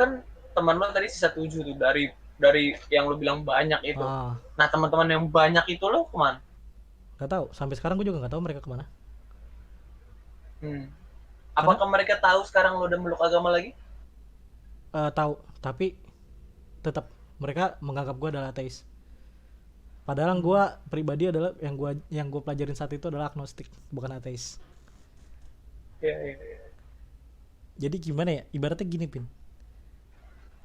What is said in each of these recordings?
kan teman lo tadi sisa 7 tuh dari yang lo bilang banyak itu. Nah teman-teman yang banyak itu lo kemana? Gak tahu, sampai sekarang gue juga nggak tahu mereka kemana. Karena Apakah mereka tahu sekarang lo udah meluk agama lagi? tahu, tapi tetap mereka menganggap gue adalah ateis. Padahal gue pribadi adalah yang gue pelajarin saat itu adalah agnostik, bukan ateis. Iya, iya, iya. Jadi gimana ya? Ibaratnya gini, Pin.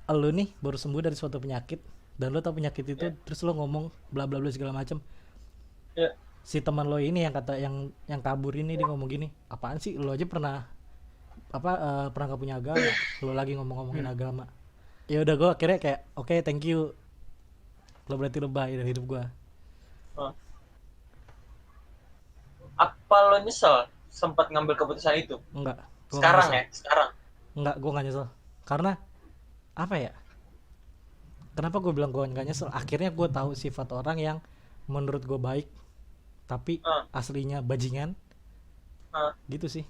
Lo nih baru sembuh dari suatu penyakit dan lo tau penyakit itu, Iya, terus lo ngomong bla bla bla segala macam. iya. Si teman lo ini yang kata yang kabur ini dia ngomong gini, apaan sih lo aja pernah pernah gak punya agama, lo lagi ngomong-ngomongin Hmm. agama. Ya udah gue akhirnya kayak oke, thank you, lo berarti lebay dari hidup gue. Oh. Apa lo nyesel sempat ngambil keputusan itu? Enggak, gue nggak Sekarang nyesel. ya, sekarang. Enggak, gue nggak nyesel. Karena apa ya, kenapa gue bilang gue nggak nyesel, akhirnya gue tahu sifat orang yang menurut gue baik tapi Ah, aslinya bajingan, ah. gitu sih.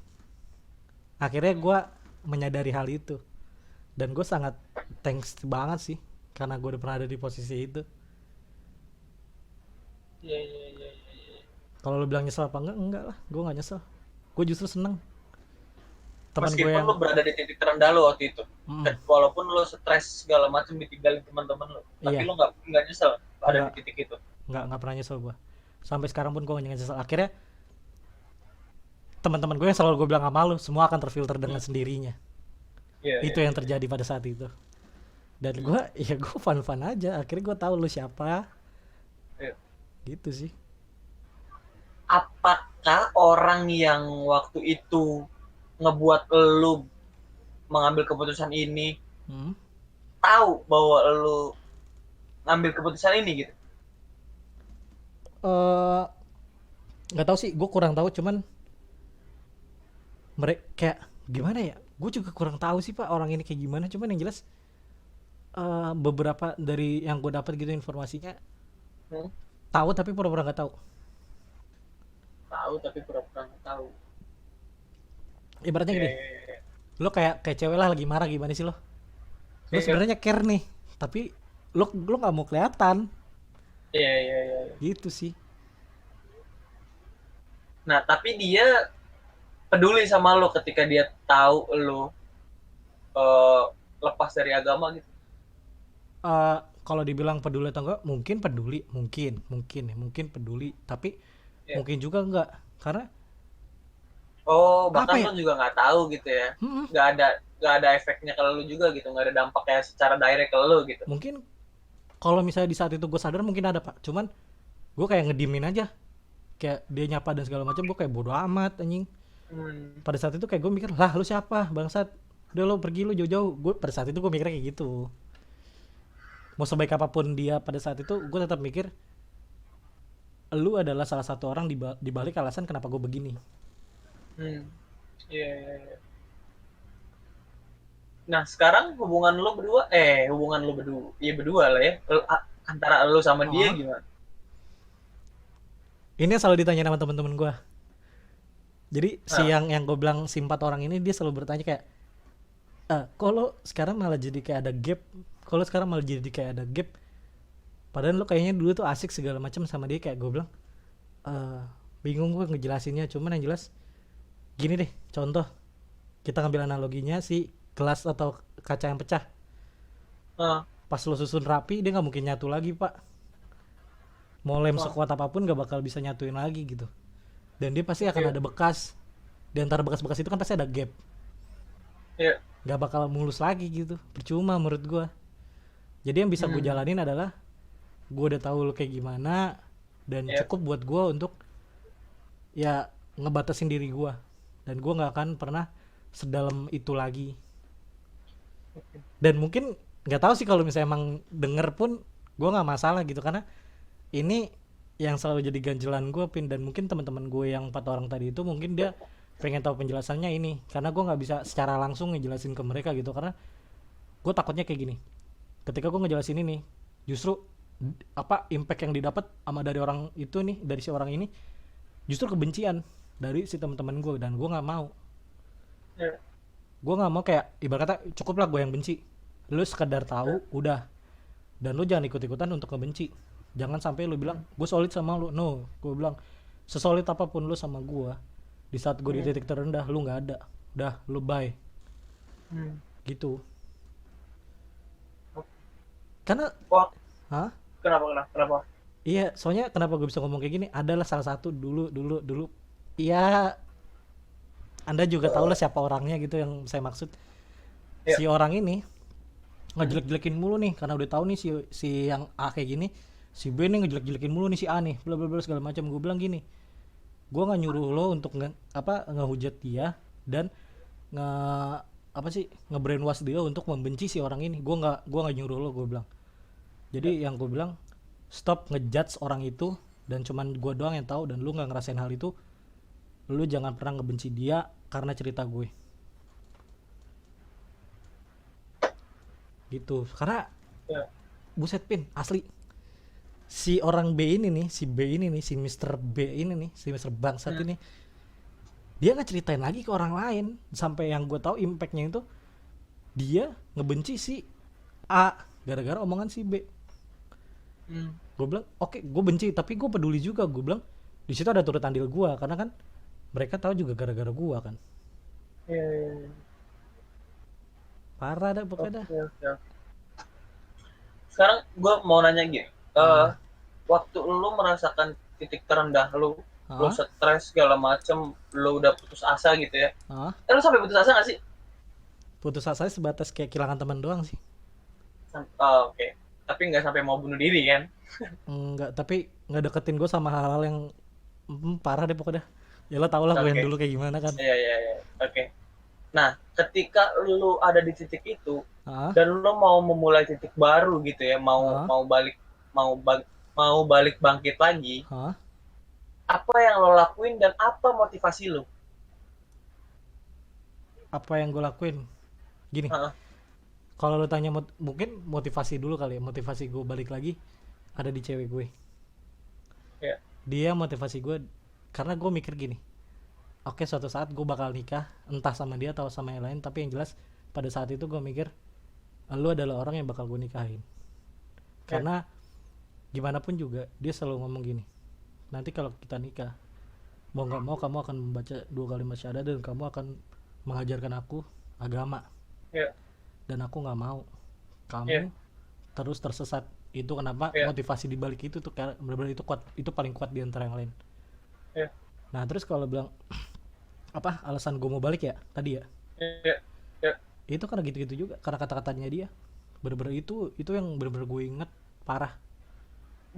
Akhirnya gue menyadari hal itu dan gue sangat thanks banget sih karena gue udah pernah ada di posisi itu. Iya, iya, iya, iya. Kalau lo bilang nyesel apa enggak lah, gue nggak nyesel. Gue justru seneng teman gue Meskipun yang lo berada di titik terendah lo waktu itu, mm, dan walaupun lo stres segala macam ditinggalin teman-teman lo, tapi iya, lo nggak nyesel ada di enggak, titik itu. nggak pernah nyesel gue. Sampai sekarang pun gue nggak nyesel. Akhirnya teman-teman gue yang selalu gue bilang sama lu semua akan terfilter dengan Hmm. sendirinya. Iya, Itu iya, yang iya. terjadi pada saat itu. Dan Hmm. gue ya gue fun aja, akhirnya gue tahu lu siapa, Iya. gitu sih. Apakah orang yang waktu itu ngebuat lo mengambil keputusan ini hmm. tahu bahwa lo ngambil keputusan ini gitu? eh nggak tahu sih, gue kurang tahu, cuman mereka kayak gimana ya, gue juga kurang tahu sih pak orang ini kayak gimana, cuman yang jelas beberapa dari yang gue dapat gitu informasinya, Hmm? tahu tapi pura-pura nggak tahu. Tahu tapi pura-pura nggak tahu. Ibaratnya Iya, gini, iya, iya. lo kayak cewek lah lagi marah, gimana sih lo, lo Iya, sebenarnya care nih tapi lo nggak mau kelihatan, iya, iya, iya. gitu sih. Nah, tapi dia peduli sama lo ketika dia tahu lo eh, lepas dari agama gitu. Kalau dibilang peduli atau enggak, mungkin peduli, mungkin peduli, tapi Ya. mungkin juga enggak, karena Oh, apa bahkan ya. lo juga nggak tahu gitu ya. Hmm, Nggak ada efeknya ke lo juga gitu, nggak ada dampaknya secara direct ke lo gitu. mungkin kalau misalnya di saat itu gue sadar mungkin ada pak, cuman gue kayak ngedimin aja, kayak dia nyapa dan segala macam gue kayak bodo amat anjing. Hmm. Pada saat itu kayak gue mikir, lah lu siapa bangsat, udah lo pergi lu jauh-jauh. Gue pada saat itu gue mikirnya kayak gitu, mau sebaik apapun dia pada saat itu gue tetap mikir lu adalah salah satu orang di balik alasan kenapa gue begini. Hmm. Iya, iya, iya. Nah, sekarang hubungan lo berdua, iya berdua lah ya. Antara lo sama dia Oh, gimana? ini yang selalu ditanya sama temen-temen gue. Jadi si Nah, yang gue bilang si 4 orang ini, dia selalu bertanya kayak, kok lo sekarang malah jadi kayak ada gap, kalau sekarang malah jadi kayak ada gap, padahal lo kayaknya dulu tuh asik segala macam sama dia. Kayak gue bilang, eh bingung gue ngejelasinnya, cuman yang jelas gini deh, contoh kita ngambil analoginya si gelas atau kaca yang pecah, nah, pas lo susun rapi dia nggak mungkin nyatu lagi pak, mau lem nah, sekuat apapun nggak bakal bisa nyatuin lagi gitu, dan dia pasti akan iya, ada bekas, di antara bekas-bekas itu kan pasti ada gap, iya. nggak bakal mulus lagi gitu, percuma menurut gue. Jadi yang bisa gue Hmm, jalanin adalah gue udah tahu lo kayak gimana, dan iya. cukup buat gue untuk ya ngebatasin diri gue, dan gue nggak akan pernah sedalam itu lagi. Dan mungkin nggak tahu sih, kalau misalnya emang denger pun gue nggak masalah gitu, karena ini yang selalu jadi ganjelan gue Pin, dan mungkin teman-teman gue yang 4 orang tadi itu mungkin dia pengen tahu penjelasannya ini, karena gue nggak bisa secara langsung ngejelasin ke mereka gitu, karena gue takutnya kayak gini, ketika gue ngejelasin ini justru impact yang didapat sama dari orang itu nih, dari si orang ini justru kebencian dari si teman-teman gue, dan gue nggak mau. Iya. Gue nggak mau kayak ibarat kata cukup lah gue yang benci, Lu sekedar tahu udah, dan lu jangan ikut-ikutan untuk ngebenci. Jangan sampai lu bilang gue solid sama lu. No, gue bilang sesolid apapun lu sama gue, di saat gue di Hmm. titik terendah lu nggak ada, udah lu bye Hmm. gitu. Karena Wah, hah, kenapa? iya, soalnya kenapa gue bisa ngomong kayak gini adalah salah satu dulu ya, anda juga tahu lah siapa orangnya gitu yang saya maksud. Ya. Si orang ini Hmm. ngejelek-jelekin mulu nih karena udah tahu nih si si yang A kayak gini, si B nih ngejelek-jelekin mulu nih si A nih, bla bla bla segala macam. Gue bilang gini, gue nggak nyuruh lo untuk ngehujat dia dan nge apa sih nge-brainwash dia untuk membenci si orang ini. Gue nggak nyuruh lo, gue bilang. Ya. Jadi yang gue bilang, stop ngejudge orang itu, dan cuman gue doang yang tahu dan lu nggak ngerasain hal itu. Lu jangan pernah ngebenci dia karena cerita gue gitu. Karena Ya. buset pin asli, si orang B ini nih, si B ini nih, si Mister B ini nih, si Mister Bangsat Hmm. ini, dia nggak ceritain lagi ke orang lain. Sampai yang gue tahu impactnya itu dia ngebenci si A gara-gara omongan si B. Hmm. Gue bilang oke, gue benci tapi gue peduli juga. Gue bilang di situ ada turut andil gue karena kan mereka tahu juga gara-gara gue kan. Ya, ya, ya. Parah dah pokoknya dah. Oke. Sekarang gue mau nanya gini, eh Ah, waktu lu merasakan titik terendah lu ah, stres segala macem, lu udah putus asa gitu ya. ah. Lu sampai putus asa gak sih? Putus asa sebatas kayak kehilangan teman doang sih. Oke. Tapi nggak sampai mau bunuh diri kan? Enggak, tapi nggak deketin gue sama hal-hal yang parah deh pokoknya. Ya lo tau lah gue yang Oke. dulu kayak gimana kan. Iya, iya, iya. Oke. Nah, ketika lu ada di titik itu Ah, dan lu mau memulai titik baru gitu ya, mau ah, mau balik mau bang- mau balik bangkit lagi, ah. apa yang lo lakuin dan apa motivasi lu? Apa yang gue lakuin? Gini, Heeh. kalau lo tanya mungkin motivasi dulu kali ya. Motivasi gue balik lagi ada di cewek gue. Ya. Dia motivasi gue karena gue mikir gini. Oke, suatu saat gue bakal nikah, entah sama dia atau sama yang lain, tapi yang jelas pada saat itu gue mikir lu adalah orang yang bakal gue nikahin. Ya. Karena gimana pun juga dia selalu ngomong gini, nanti kalau kita nikah, mau nggak mau kamu akan membaca 2 kalimat syahadat dan kamu akan mengajarkan aku agama, Ya. dan aku nggak mau Ya. kamu terus tersesat. Itu kenapa Ya. motivasi dibalik itu tuh, karena benar-benar itu kuat, itu paling kuat di antara yang lain. Ya. Nah terus kalau bilang apa alasan gue mau balik ya tadi ya, Ya. Ya. itu karena gitu-gitu juga, karena kata-katanya dia bener-bener itu yang bener-bener gue inget parah.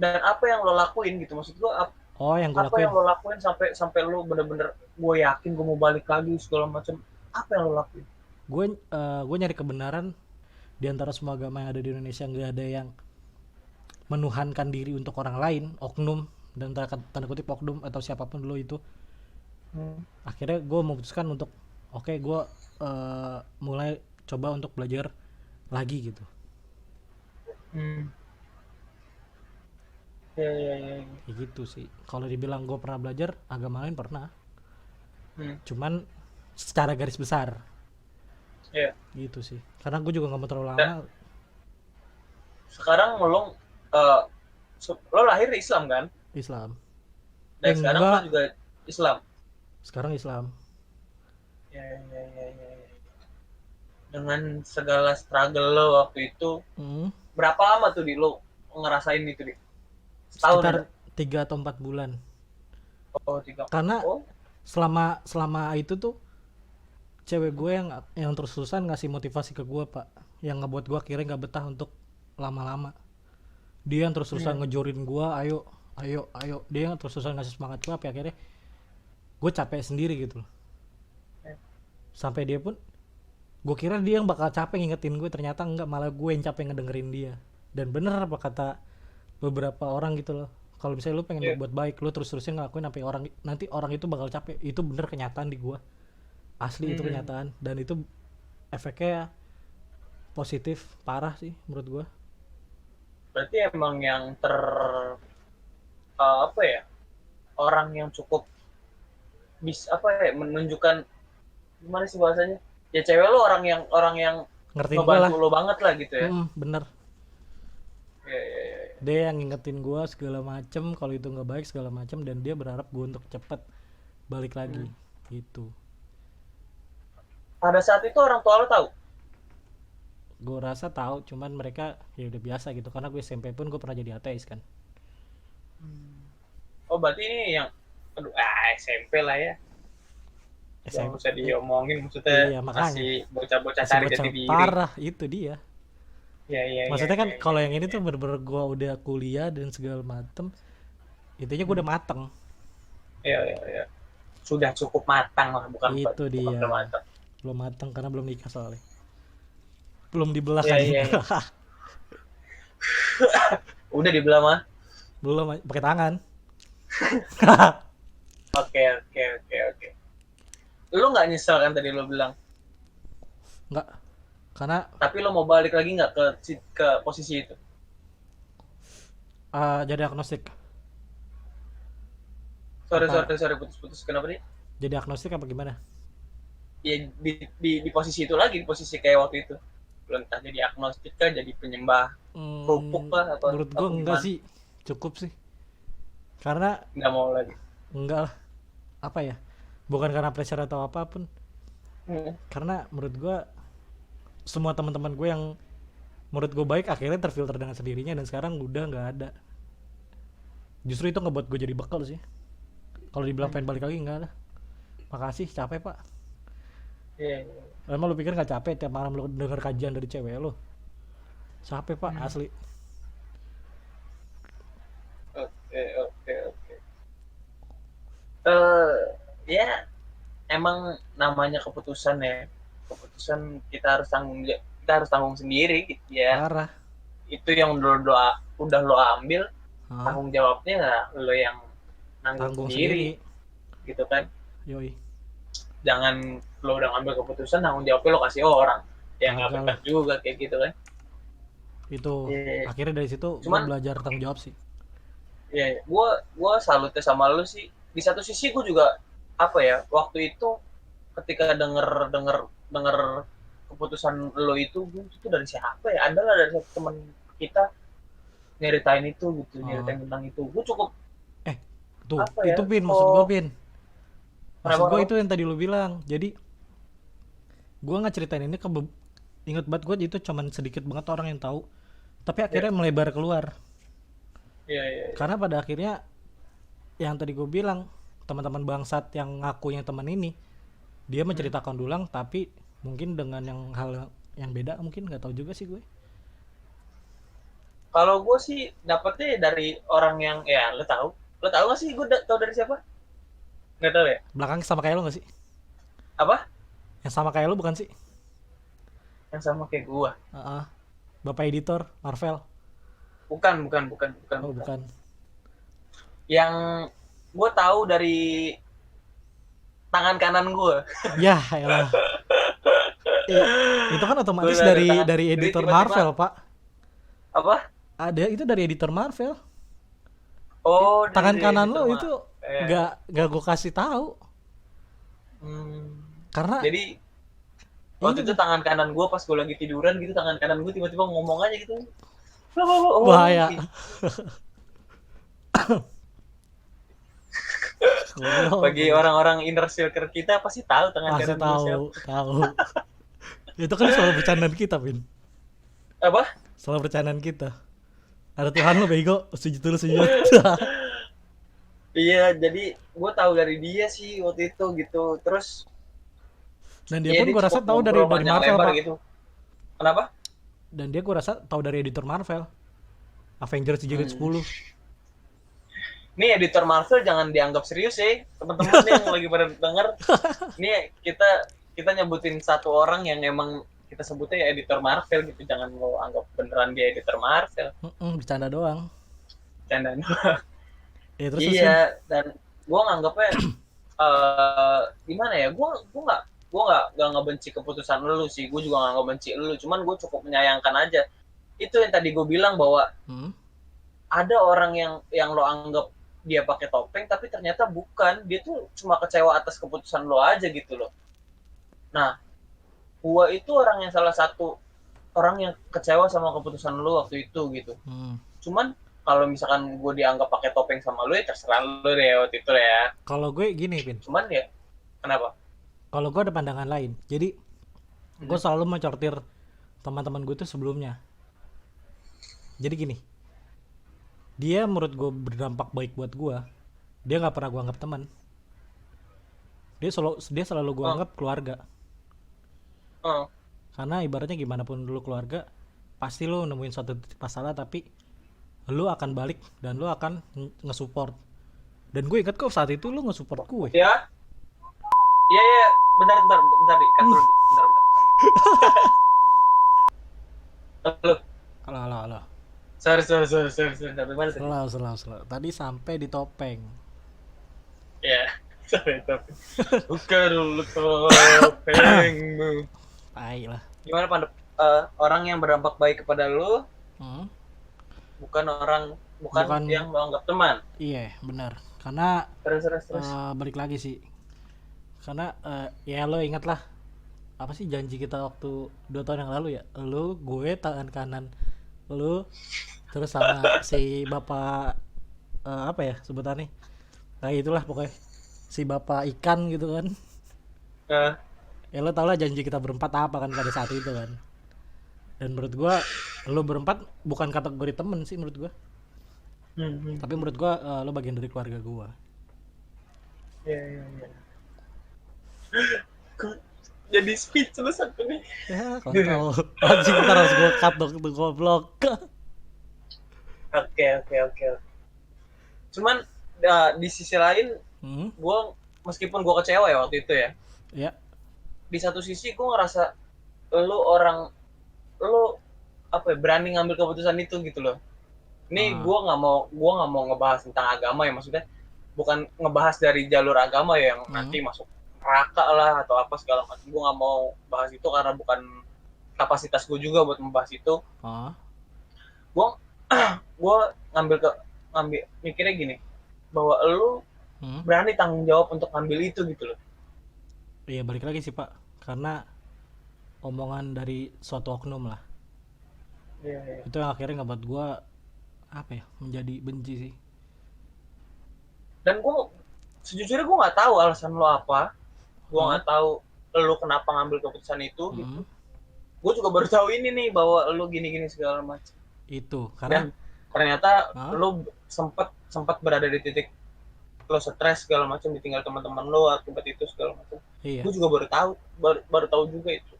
Dan apa yang lo lakuin gitu, maksud gua Oh yang gue apa yang lakuin, lo lakuin sampai sampai lo bener-bener gue yakin gue mau balik lagi segala macam, apa yang lo lakuin? gue nyari kebenaran di antara semua agama yang ada di Indonesia. Nggak ada yang menuhankan diri untuk orang lain, oknum, dan tanda kutip oknum atau siapapun dulu itu. Hmm. Akhirnya gue memutuskan untuk oke, gue mulai coba untuk belajar lagi gitu. Hmm. Ya, ya, ya, ya. Kayak gitu sih. Kalau dibilang gue pernah belajar agama lain, pernah, Hmm. cuman secara garis besar Ya. gitu sih, karena gue juga nggak mau terlalu Dan lama. sekarang eh, lo lahir di Islam kan, Islam, dan sekarang lo enggak, juga Islam. sekarang Islam. Ya, ya, ya, ya, ya. Dengan segala struggle lo waktu itu, Hmm, berapa lama tuh di lo ngerasain itu di setahun sekitar ada? 3 atau 4 bulan. Oh, 3. Karena Oh. selama selama itu tuh cewek gue yang terus-terusan ngasih motivasi ke gue pak, yang ngebuat gue akhirnya nggak betah untuk lama-lama. Dia yang terus-terusan Hmm. ngejorin gue, ayo ayo ayo, dia yang terus-terusan ngasih semangat gue, sampai akhirnya gue capek sendiri gitu loh. Ya. Sampai dia pun, gue kira dia yang bakal capek ngingetin gue, ternyata enggak, malah gue yang capek ngedengerin dia. Dan bener apa kata beberapa orang gitu loh, kalau misalnya lu pengen Ya. berbuat baik, lu terus-terusin ngelakuin sampai orang, nanti orang itu bakal capek. Itu bener kenyataan di gue, asli itu Hmm. kenyataan, dan itu efeknya positif parah sih menurut gue. Berarti emang yang apa ya, orang yang cukup bisa apa ya menunjukkan, gimana sih bahasanya, ya cewek lo orang yang ngertiin gue lah. ngebantu lo banget lah gitu ya. Bener. Iya, iya, iya. Dia yang ngingetin gue segala macem kalau itu nggak baik segala macem, dan dia berharap gue untuk cepet balik lagi gitu. Pada saat itu orang tua lo tahu? Gue rasa tahu, cuman mereka ya udah biasa gitu, karena gue SMP pun gue pernah jadi ateis kan. Oh berarti ini yang, aduh, SMP lah ya. Yang SMP bisa diomongin, maksudnya iya makanya masih bocah-bocah masih cari bocah jati diri. parah itu dia. Iya, iya, iya, Maksudnya kan iya, iya. kalau yang ini tuh bener-bener gue udah kuliah dan segala macem, intinya gue udah mateng. Iya, iya, iya. Sudah cukup matang lah, bukan Itu bukan dia, udah matang. belum mateng karena belum nikah soalnya, belum dibelah Iya, kan. iya, iya. Udah dibilang mah. Belum, pakai tangan. Oke, oke, oke, oke. Lu nggak nyesel kan tadi lu bilang? Enggak, karena Tapi lu mau balik lagi nggak ke posisi itu? jadi agnostik. Sorry, Apa sorry, sorry, putus-putus. Kenapa nih? jadi agnostik apa gimana? Ya di posisi itu lagi, di posisi kayak waktu itu. Lu entah jadi agnostik kah, jadi penyembah kerupuk lah, Menurut gue atau enggak gimana? sih, cukup sih. Karena Nggak mau lagi. enggak lah, apa ya? Bukan karena pressure atau apapun. Hmm. Karena menurut gue semua teman-teman gue yang menurut gue baik akhirnya terfilter dengan sendirinya, dan sekarang udah nggak ada. Justru itu ngebuat gue jadi bekal sih. Kalau dibilang pengen balik lagi enggak lah. Makasih, capek pak. Iya, iya. Emang lu pikir nggak capek tiap malam lu denger kajian dari cewek lu? Capek pak, asli. Oke, oke, oke. Eh, ya emang namanya keputusan ya. Keputusan kita harus tanggung sendiri gitu ya. Parah. Itu yang udah lo ambil, Hah? tanggung jawabnya nggak lo yang nanggung Tanggung sendiri sendiri. gitu kan. Yoi. Jangan lo udah ngambil keputusan, tanggung jawabnya lo kasih orang, ya nggak Kagak benar lah. juga kayak gitu kan. Itu Ya, akhirnya dari situ gue cuman belajar tanggung jawab sih. ya gue salutnya sama lo sih. Di satu sisi gue juga apa ya, waktu itu ketika denger denger denger keputusan lo itu dari siapa ya, adalah dari satu teman kita nyeritain itu gitu, Oh. nyeritain tentang itu. Gue cukup Eh, tuh, apa ya, itu Pin, maksud gue kok Pin. Maksud kenapa gue kenapa. itu yang tadi lu bilang. Jadi, gue nggak ceritain ini inget banget gue itu cuman sedikit banget orang yang tahu. Tapi Ya, akhirnya melebar keluar. ya, ya, ya. Karena pada akhirnya yang tadi gue bilang, teman-teman bangsat yang ngakunya teman ini, dia menceritakan ulang tapi mungkin dengan hal yang beda, mungkin nggak tahu juga sih gue. Kalau gue sih dapetnya dari orang yang, ya lo tahu nggak sih gue tahu dari siapa? Nggak tahu ya. Belakang sama kayak lo nggak sih? Apa? Yang sama kayak lo bukan sih? Yang sama kayak gue? Heeh. Bapak editor Marvel. Bukan, bukan, bukan, bukan, Oh bukan. bukan. Yang gue tahu dari tangan kanan gue. Ya elah. Itu kan Gue otomatis dari dari tangan, dari jadi editor tiba-tiba Marvel pak. apa? Ada itu dari editor Marvel. Oh, Tangan dari kanan editor lo mah. itu nggak gue kasih tahu Hmm. karena Jadi waktu itu itu tangan kanan gue pas gue lagi tiduran gitu, tangan kanan gue tiba-tiba ngomong aja gitu. Oh, bahaya. gitu. Goblok, Bagi goblok. orang-orang inner circle kita pasti tahu tangan Pasti kanan gue siapa. tahu. Itu kan selalu bercandaan kita, Pin. Apa? Selalu bercandaan kita. Ada Tuhan lo bego, sujud dulu sujud. Iya, jadi gue tahu dari dia sih waktu itu gitu. Terus Dan dia ya pun dia gue rasa cukup tahu dari ngobrol panjang Marvel, lebar Pak. gitu. Kenapa? Dan dia gue rasa tahu dari editor Marvel. Avengers jilid 10. Nih editor Marvel jangan dianggap serius ya, teman-teman yang lagi pada denger. Nih kita nyebutin satu orang yang emang kita sebutnya ya editor Marvel gitu. Jangan lo anggap beneran dia editor Marvel. Bercanda doang. Candaan. Ya terus Pin. Iya, dan gue nganggapnya gimana ya? Gue nggak ngebenci keputusan lu sih. Gue juga nggak ngebenci lu. Cuman gue cukup menyayangkan aja. Itu yang tadi gue bilang bahwa ada orang yang lo anggap dia pakai topeng, tapi ternyata bukan. Dia tuh cuma kecewa atas keputusan lo aja gitu loh. Nah, gua itu orang yang salah satu orang yang kecewa sama keputusan lu waktu itu gitu. Cuman kalau misalkan gue dianggap pakai topeng sama lu ya terserah lu deh waktu itu ya. Kalau gue gini, Pin. Cuman ya kenapa? Kalau gue ada pandangan lain. Jadi gue selalu mencortir teman-teman gue tuh sebelumnya. Jadi gini, dia menurut gue berdampak baik buat gue. Dia nggak pernah gue anggap teman. Dia selalu gue anggap keluarga. Karena ibaratnya gimana pun dulu keluarga, pasti lo nemuin suatu titik masalah, tapi lo akan balik dan lo akan nge-support. Dan gue ingat kok saat itu lo nge-support gue. Ya. Iya, bentar di kan dulu bentar. Halo. Sorry. Sampai mana tadi? Selalu. Tadi sampai di topeng. Ya, sorry tapi. Buka dulu topengmu. Tai lah. Gimana orang yang berdampak baik kepada lu bukan yang lo anggap teman. Iya, benar. Karena Terus. balik lagi sih. Karena ya lo ingat lah, apa sih janji kita waktu 2 tahun yang lalu ya? Lo, gue tangan kanan lo, terus sama si bapak apa ya sebutannya? Nah itulah pokoknya si bapak ikan gitu kan. Ya lo tau lah janji kita berempat apa kan pada saat itu kan. Dan menurut gue lo berempat bukan kategori temen sih menurut gue. Tapi menurut gue lo bagian dari keluarga gue. Iya. Jadi speechless aku nih. Ya kontol. Anjing ntar harus gue cut dong itu goblok. Oke. Cuman di sisi lain gue meskipun gue kecewa ya waktu itu ya. Ya. Di satu sisi gue ngerasa lu apa ya, berani ngambil keputusan itu gitu loh. Ini gue nggak mau ngebahas tentang agama ya, maksudnya bukan ngebahas dari jalur agama ya yang nanti masuk neraka lah atau apa segala macam. Gue nggak mau bahas itu karena bukan kapasitas gue juga buat membahas itu. Gue ngambil mikirnya gini, bahwa lu berani tanggung jawab untuk ngambil itu gitu loh. Iya balik lagi sih Pak, karena omongan dari suatu oknum lah. Iya. Itu yang akhirnya ngebuat gue apa ya, menjadi benci sih. Dan gue sejujurnya gue nggak tahu alasan lo apa, gue nggak tahu lo kenapa ngambil keputusan itu gitu. Gue juga baru tahu ini nih bahwa lo gini segala macam. Itu karena dan ternyata lo sempat berada di titik lo stres segala macam, ditinggal teman-teman lo akibat itu segala macam. Iya. Gue juga baru tahu juga itu.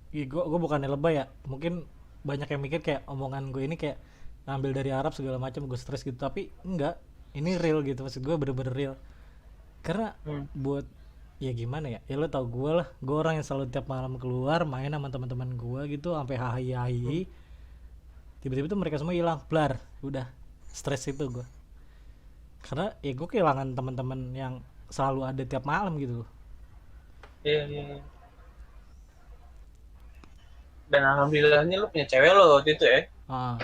Iya, gue bukannya lebay ya, mungkin banyak yang mikir kayak omongan gue ini kayak ngambil dari Arab segala macam, gue stres gitu, tapi enggak, ini real gitu, maksud gue bener-bener real. Karena buat ya gimana ya lo tau gue lah, gue orang yang selalu tiap malam keluar main sama teman-teman gue gitu sampai hahi. Tiba-tiba tuh mereka semua hilang, blar, udah stres itu gue. Karena ya gue kehilangan teman-teman yang selalu ada tiap malam gitu. Iya. Dan alhamdulillahnya lo punya cewek lo waktu itu ya.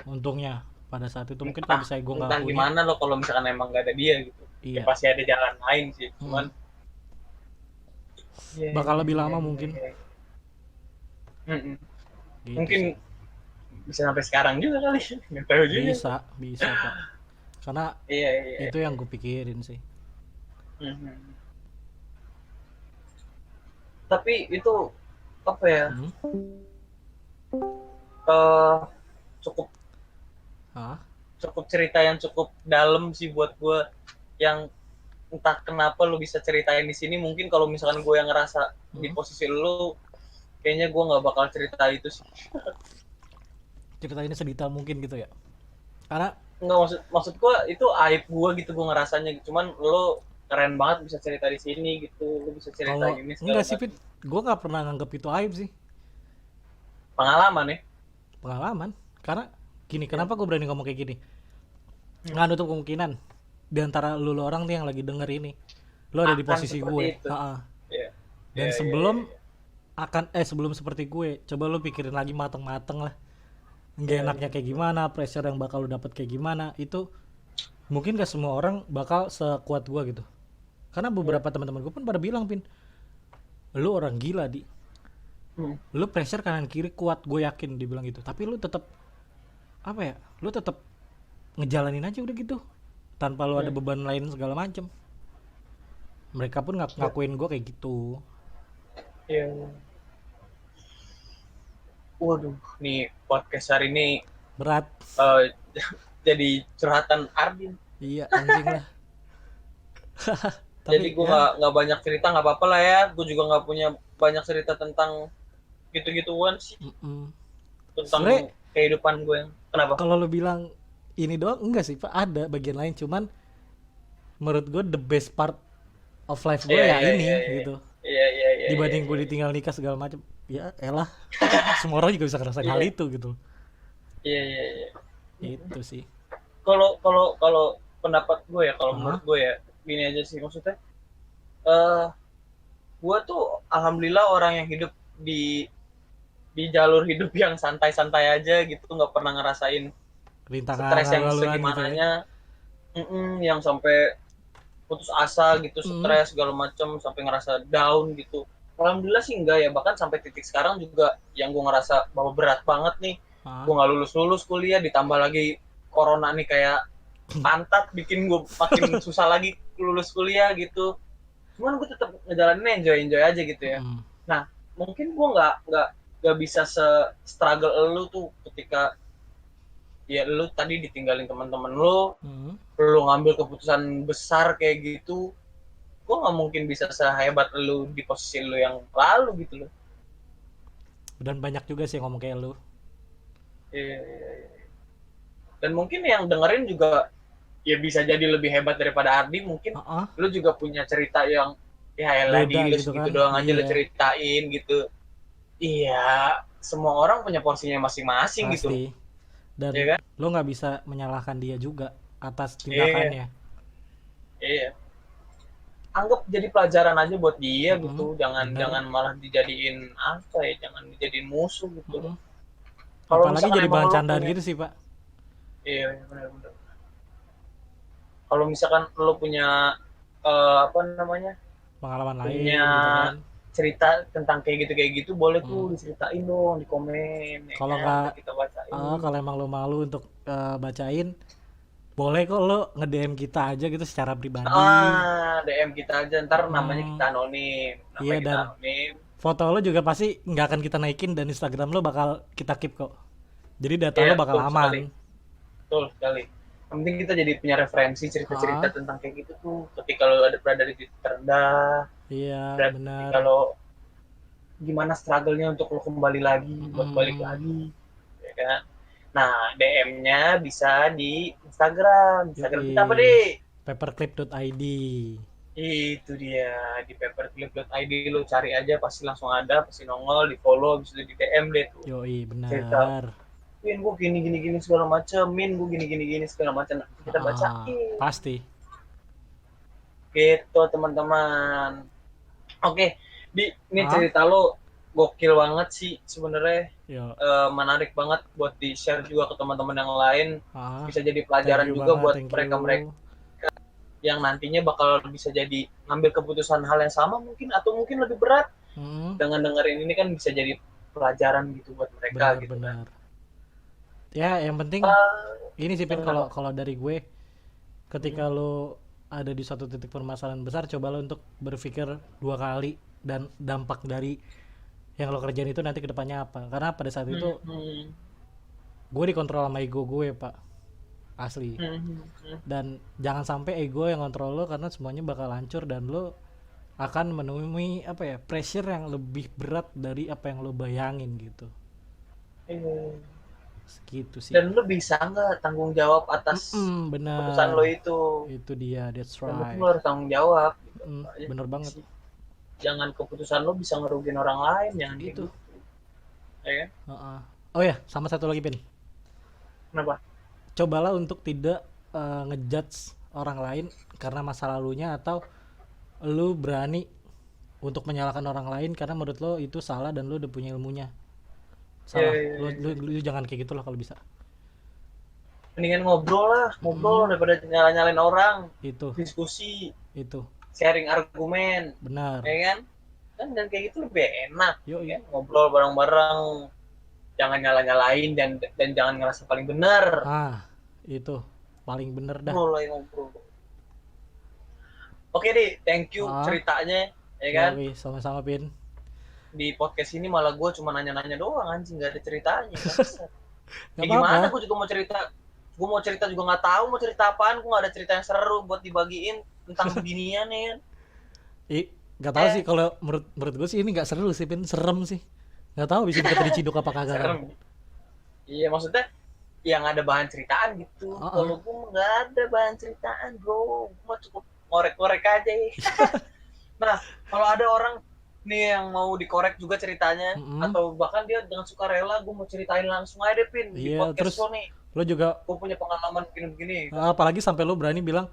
Untungnya pada saat itu mungkin kalau misalnya gue nggak punya. Gimana lo kalau misalkan emang nggak ada dia gitu. Iya. Ya pasti ada jalan lain sih, cuman bakal lebih lama mungkin. Gitu mungkin sih. Bisa sampai sekarang juga kali, nggak tahu juga. Bisa Pak. Karena itu yang gue pikirin sih. Tapi itu apa ya? Cukup cerita yang cukup dalam sih buat gue, yang entah kenapa lu bisa ceritain di sini. Mungkin kalau misalkan gue yang ngerasa di posisi lu, kayaknya gue nggak bakal cerita itu sih. Cerita ini sedetail mungkin gitu ya. Karena nggak maksud gue itu aib gue gitu, gue ngerasanya. Cuman lu keren banget bisa cerita di sini gitu, lu bisa cerita ini. Enggak sih Fit, gue nggak pernah nganggap itu aib sih. Pengalaman. Karena gini, kenapa gue berani ngomong kayak gini? Nggak nutup kemungkinan di antara lu orang nih yang lagi denger ini, lu ada di posisi gue. Dan sebelum seperti gue, coba lu pikirin lagi mateng-mateng lah. Nggak enaknya kayak gimana, pressure yang bakal lu dapet kayak gimana, itu mungkin gak semua orang bakal sekuat gue gitu. Karena beberapa teman-teman gue pun pada bilang, Pin, lu orang gila di, Hmm. Lu pressure kanan kiri kuat, gue yakin dibilang gitu. Tapi lu tetap apa ya? Lu tetap ngejalanin aja udah gitu. Tanpa lu ada Hmm. beban lain segala macem. Mereka pun Ya, ngakuin gue kayak gitu. ya. Waduh, nih podcast hari ini Berat. eh, jadi curhatan Ardin. Iya anjing lah. Jadi Tapi gue ya nggak banyak cerita, nggak apa-apa lah ya. Gue juga nggak punya banyak cerita tentang gitu-gituan sih, mm-mm. Sebenernya tentang kehidupan gue yang kenapa? kalau lu bilang ini doang enggak sih Pak, ada bagian lain, cuman menurut gue the best part of life gue Iya ya iya iya ini iya gitu. iya iya iya iya Dibanding gue iya ditinggal nikah segala macam, ya elah, semua orang juga bisa ngerasain hal iya itu gitu. iya iya iya. Itu sih. Kalau kalau kalau pendapat gue ya, kalau menurut Ah, gue ya gini aja sih maksudnya. eh gue tuh alhamdulillah orang yang hidup di jalur hidup yang santai-santai aja gitu, nggak pernah ngerasain rintangan stres yang lalu-laluan gitu ya. segimananya. Yang sampai putus asa gitu, Mm, stres segala macam, sampai ngerasa down gitu. Alhamdulillah sih enggak ya, bahkan sampai titik sekarang juga yang gue ngerasa bahwa berat banget nih, gue ah, nggak lulus kuliah, ditambah lagi corona nih kayak pantat, bikin gue makin susah lagi lulus kuliah gitu. Cuman gue tetap ngejalanin enjoy aja gitu ya. mm, Nah, mungkin gue nggak bisa se struggle lu tuh ketika ya lu tadi ditinggalin teman-teman mm. lu ngambil keputusan besar kayak gitu. Gue nggak mungkin bisa sehebat lu di posisi lu yang lalu gitu loh. Dan banyak juga sih yang ngomong kayak lu. Iya, iya, iya. Dan mungkin yang dengerin juga ya bisa jadi lebih hebat daripada Ardi. Mungkin Ah, ah, lu juga punya cerita yang ya elah beda di lu gitu segitu kan, doang aja lu iya ceritain gitu. Iya, semua orang punya porsinya masing-masing gitu loh. pasti. Dan Iya kan? lo nggak bisa menyalahkan dia juga atas Iya, tindakannya. iya. Anggap jadi pelajaran aja buat dia Mm-mm, gitu. Jangan bener. jangan malah dijadiin apa ya, jangan dijadiin musuh gitu loh. Mm-mm. Kalau Apalagi misalkan jadi emang bahan lu candaan punya, gitu sih pak. iya benar-benar. Kalau misalkan lu punya apa namanya, Pengalaman punya lain gitu kan. cerita tentang kayak gitu boleh tuh Hmm. diceritain dong di komen ya Kalau kan, nggak ntar kita bacain. kalau emang lo malu untuk bacain, boleh kok lo nge DM kita aja gitu secara pribadi. DM kita aja, ntar namanya kita Mm, anonim, iya, namanya kita dan anonim. foto lo juga pasti nggak akan kita naikin dan Instagram lo bakal kita keep kok. Jadi data lo Iya bakal betul aman. sekali, betul sekali. Yang penting kita jadi punya referensi cerita-cerita Ah, tentang kayak gitu tuh ketika lo ada berada di titik terendah, iya berarti benar. ketika lo gimana struggle-nya untuk lo kembali lagi, buat balik Mm-mm. lagi, ya kan? Nah, DM-nya bisa di Instagram. Instagram kita apa, Yoi. deh? Paperclip.id. Itu dia, di paperclip.id lo cari aja, pasti langsung ada, pasti nongol, di follow, bisa di DM deh tuh. Yoi, Cerita, benar. Min gue gini gini gini segala macam, Min gue gini gini gini segala macam. Nanti kita Ah, bacain. pasti. Gitu teman-teman. Oke, ini Ah, cerita lo gokil banget sih sebenarnya. yo. Menarik banget buat di share juga ke teman-teman yang lain, Ah, bisa jadi thank pelajaran you juga banget, buat thank you. mereka-mereka yang nantinya bakal bisa jadi ngambil keputusan hal yang sama mungkin atau mungkin lebih berat. Hmm, Dengan dengerin ini kan bisa jadi pelajaran gitu buat mereka gitu kan. benar-benar. Ya, yang penting uh, ini sih Pin, kalau Kenapa? kalau dari gue, ketika lo ada di suatu titik permasalahan besar, coba lo untuk berpikir dua kali dan dampak dari yang lo kerjain itu nanti kedepannya apa. Karena pada saat itu gue dikontrol sama ego gue, Pak. Asli. Dan jangan sampai ego yang kontrol lo, karena semuanya bakal hancur dan lo akan menemui apa ya, pressure yang lebih berat dari apa yang lo bayangin gitu. Segitu sih. Dan lu bisa nggak tanggung jawab atas keputusan Benar. lo itu? Itu dia, that's Yang penting right. lo harus tanggung jawab gitu aja Bener banget. sih. Jangan keputusan lo bisa ngerugiin orang lain, jangan kayak Gitu. gitu ya kan. Heeh. Oh ya, sama satu lagi Pin. Kenapa? Cobalah untuk tidak ngejudge orang lain karena masa lalunya, atau lu berani untuk menyalahkan orang lain karena menurut lo itu salah dan lo udah punya ilmunya. Ya, Salah. ya, ya. Lu jangan kayak gitu lah kalau bisa. Mendingan ngobrol lah, ngobrol Mm, daripada nyalain orang, itu, diskusi, itu. sharing argumen, Benar. ya kan. kan, dan kayak gitu lebih enak Yoi. ya, ngobrol bareng-bareng, jangan nyala-nyalain dan jangan ngerasa paling benar. Itu paling bener dah. Ngobrol aja, ngobrol. Oke deh, thank you Ah, ceritanya ya kan. yoi, sama-sama Pin. Di podcast ini malah gue cuma nanya-nanya doang, anjing, gak ada ceritanya. Bangsat. Gak Ya gimana, apa-apa. gue juga mau cerita, gue mau cerita juga nggak tahu mau cerita apaan, gue nggak ada cerita yang seru buat dibagiin tentang beginian ya kan. Gak tahu sih, kalau menurut gue sih ini gak seru sih Pin, serem sih. Gak tahu bisa kita diciduk apa kagak kan. Serem. Iya, maksudnya yang ada bahan ceritaan gitu. Heeh. Kalau gue nggak ada bahan ceritaan, bro, gue mah cukup ngorek-ngorek aja ya. Nah, kalau ada orang nih yang mau dikorek juga ceritanya, Mm-mm. atau bahkan dia dengan sukarela, gue mau ceritain langsung aja deh, Pin, di Iya, terus podcast lo nih. lo juga Gue punya pengalaman begini-begini. apalagi sampai lo berani bilang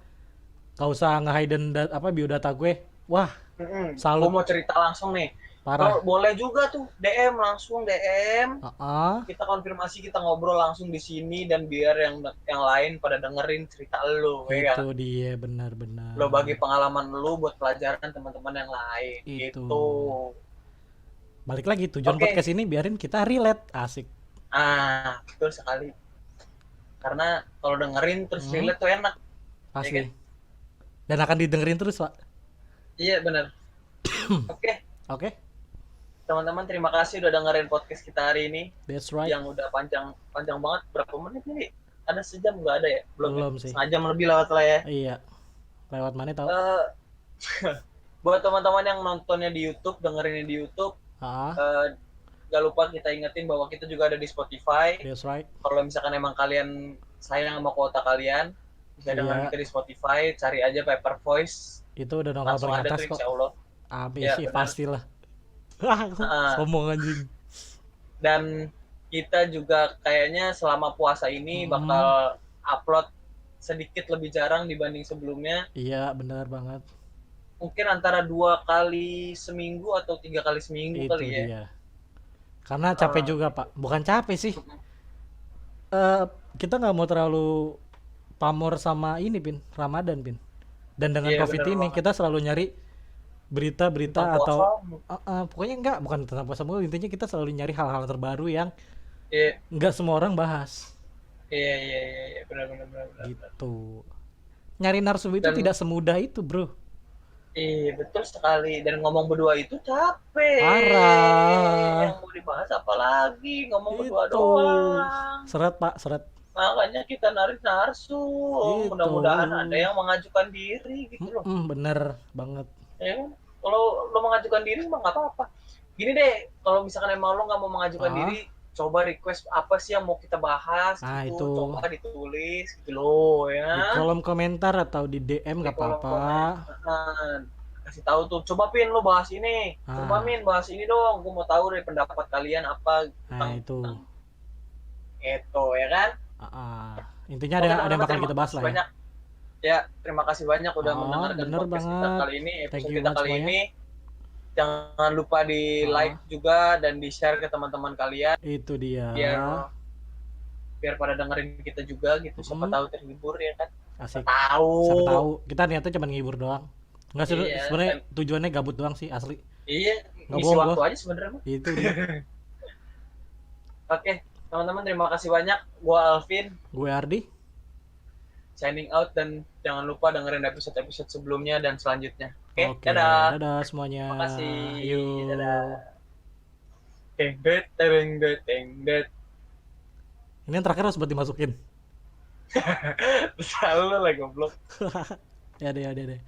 gak usah nge-hidden biodata gue. Wah, Gue salut mau cerita langsung nih. parah. Boleh juga tuh DM, langsung DM. Heeh. Kita konfirmasi, kita ngobrol langsung di sini, dan biar yang lain pada dengerin cerita lo, ya Itu kan? dia, benar-benar. Lo bagi pengalaman lo buat pelajaran teman-teman yang lain. Itu. Gitu. Balik lagi tujuan Oke. podcast ini biarin kita relate, asik. Betul sekali. Karena kalau dengerin terus relate tuh enak. Asli. Ya kan? Dan akan didengerin terus, Pak. Iya, benar. Oke. Oke, Teman-teman, terima kasih udah dengerin podcast kita hari ini. that's right. Yang udah panjang banget. Berapa menit ini? Ada sejam nggak ada ya? Belum sih. Setengah jam lebih lewat lah ya. Iya. Lewat mana tahu? Buat teman-teman yang nontonnya di YouTube, dengerinnya di YouTube, gak lupa kita ingetin bahwa kita juga ada di Spotify. That's right. Kalau misalkan emang kalian sayang sama kuota kalian, bisa dengerin kita di Spotify, cari aja Paper Voice. Itu udah nongol Langsung paling ada atas tuh, kok. insya Allah. Abis sih pastilah. Sombong anjing. Dan kita juga kayaknya selama puasa ini bakal upload sedikit lebih jarang dibanding sebelumnya. Iya, benar banget. Mungkin antara 2 kali seminggu atau 3 kali seminggu itu kali ya. Dia. Karena capek juga, Pak. Bukan capek sih. Kita nggak mau terlalu pamor sama ini, Pin. Ramadan, Pin. Dan dengan COVID ini banget. Kita selalu nyari berita-berita atau pokoknya bukan tentang puasa mulu, intinya kita selalu nyari hal-hal terbaru yang nggak semua orang bahas. Iya, benar. Gitu. Nyari narsum itu tidak semudah itu, bro. Iya, betul sekali. Dan ngomong berdua itu capek. Parah. Yang mau dibahas apa lagi? Ngomong berdua doang. Seret, Pak, seret. Makanya kita narik narsum. Mudah-mudahan ada yang mengajukan diri gitu loh. Bener banget. Ya, kalau lo mengajukan diri mah nggak apa-apa. Gini deh, kalau misalkan emang lo nggak mau mengajukan diri, coba request apa sih yang mau kita bahas gitu, itu. Coba ditulis gitu loh ya. Di kolom komentar atau di DM nggak apa-apa. Kasih tahu tuh, coba Pin lo bahas ini, coba Min bahas ini dong, gue mau tahu dari pendapat kalian apa tentang itu ya kan. Intinya ada yang bakal kita bahas lah ya. Ya, terima kasih banyak udah mendengarkan podcast kita kali ini, episode kita kali ini. Jangan lupa di like juga dan di share ke teman-teman kalian. Itu dia. Biar pada dengerin kita juga gitu. Siapa tahu terhibur ya kan. Asik. Siapa tahu. Kita niatnya cuma ngehibur doang. Enggak sih, sebenarnya tujuannya gabut doang sih, asli. Iya, ngisi waktu aja sebenarnya. Itu dia. Oke, teman-teman, terima kasih banyak. Gua Alvin. Gue Ardi. Signing out, dan jangan lupa dengerin episode-episode sebelumnya dan selanjutnya. Oke, dadah. Dadah semuanya. Terima kasih. Yuk. Dadah. Teng. Ini yang terakhir harus buat dimasukin. Selalu lah goblok. Ya deh.